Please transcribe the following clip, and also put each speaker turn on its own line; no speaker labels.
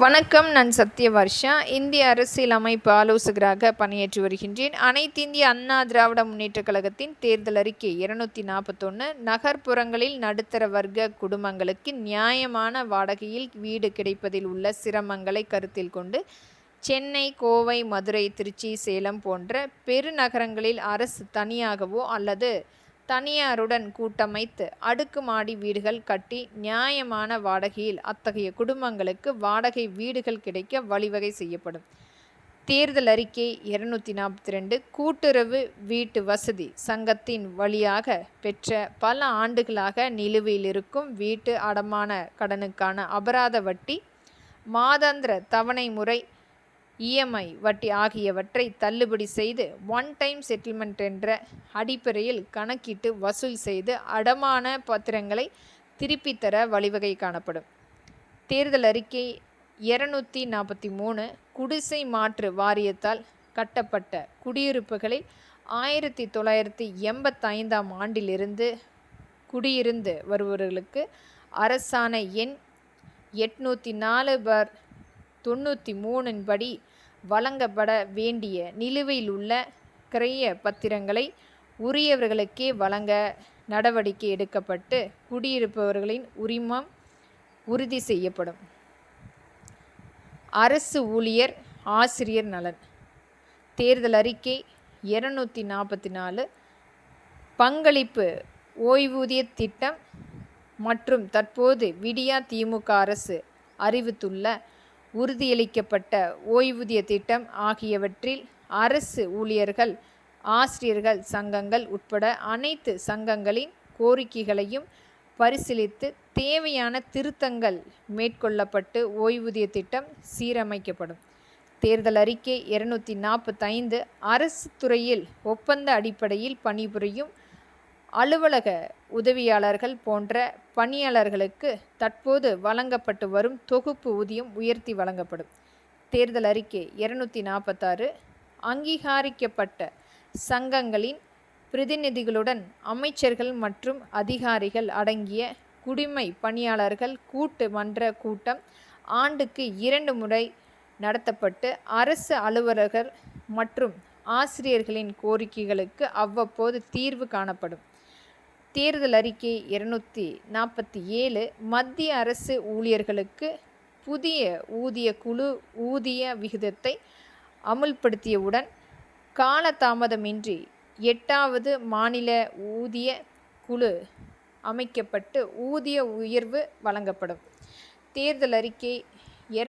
வணக்கம். நான் சத்யவர்ஷா. இந்திய அரசியலமைப்பு ஆலோசகராக பணியாற்றி வருகின்றேன். அனைத்திந்திய அண்ணா திராவிட முன்னேற்றக் கழகத்தின் தேர்தல் அறிக்கை 241 நகர்ப்புறங்களில் நடுத்தர வர்க்க குடும்பங்களுக்கு நியாயமான வாடகையில் வீடு கிடைப்பதில் உள்ள சிரமங்களை கருத்தில் கொண்டு சென்னை, கோவை, மதுரை, திருச்சி, சேலம் போன்ற பெருநகரங்களில் அரசு தனியாகவோ அல்லது தனியாருடன் கூட்டமைத்து அடுக்குமாடி வீடுகள் கட்டி நியாயமான வாடகையில் அத்தகைய குடும்பங்களுக்கு வாடகை வீடுகள் கிடைக்க வழிவகை செய்யப்படும். தேர்தல் அறிக்கை 242 கூட்டுறவு வீட்டு வசதி சங்கத்தின் வழியாக பெற்ற பல ஆண்டுகளாக நிலுவையில் இருக்கும் வீட்டு அடமான கடனுக்கான அபராத வட்டி, மாதாந்திர தவணை முறை, இஎம்ஐ வட்டி ஆகியவற்றை தள்ளுபடி செய்து ஒன் டைம் செட்டில்மெண்ட் என்ற அடிப்படையில் கணக்கிட்டு வசூல் செய்து அடமான பத்திரங்களை திருப்பித் தர வழிவகை காணப்படும். தேர்தல் அறிக்கை 243 குடிசை மாற்று வாரியத்தால் கட்டப்பட்ட குடியிருப்புகளில் 1985ஆம் ஆண்டிலிருந்து குடியிருந்து வருபவர்களுக்கு அரசாணை எண் 804/93 படி வழங்கப்பட வேண்டிய நிலுவையில் உள்ள கிரய பத்திரங்களை உரியவர்களுக்கே வழங்க நடவடிக்கை எடுக்கப்பட்டு குடியிருப்பவர்களின் உரிமம் உறுதி செய்யப்படும். அரசு ஊழியர் ஆசிரியர் நலன். தேர்தல் அறிக்கை 244 பங்களிப்பு ஓய்வூதிய திட்டம் மற்றும் தற்போது விடியா திமுக அரசு அறிவித்துள்ள உறுதியளிக்கப்பட்ட ஓய்வூதிய திட்டம் ஆகியவற்றில் அரசு ஊழியர்கள், ஆசிரியர்கள் சங்கங்கள் உட்பட அனைத்து சங்கங்களின் கோரிக்கைகளையும் பரிசீலித்து தேவையான திருத்தங்கள் மேற்கொள்ளப்பட்டு ஓய்வூதிய திட்டம் சீரமைக்கப்படும். தேர்தல் அறிக்கை 245 அரசு துறையில் ஒப்பந்த அடிப்படையில் பணிபுரியும் அலுவலக உதவியாளர்கள் போன்ற பணியாளர்களுக்கு தற்போது வழங்கப்பட்டு வரும் தொகுப்பு ஊதியம் உயர்த்தி வழங்கப்படும். தேர்தல் அறிக்கை 246 அங்கீகரிக்கப்பட்ட சங்கங்களின் பிரதிநிதிகளுடன் அமைச்சர்கள் மற்றும் அதிகாரிகள் அடங்கிய குடிமை பணியாளர்கள் கூட்டு மன்ற கூட்டம் ஆண்டுக்கு 2 முறை நடத்தப்பட்டு அரசு அலுவலர்கள் மற்றும் ஆசிரியர்களின் கோரிக்கைகளுக்கு அவ்வப்போது தீர்வு காணப்படும். தேர்தல் அறிக்கை 247 மத்திய அரசு ஊழியர்களுக்கு புதிய ஊதிய குழு ஊதிய விகிதத்தை அமுல்படுத்தியவுடன் காலதாமதமின்றி 8வது மாநில ஊதிய குழு அமைக்கப்பட்டு ஊதிய உயர்வு வழங்கப்படும். தேர்தல் அறிக்கை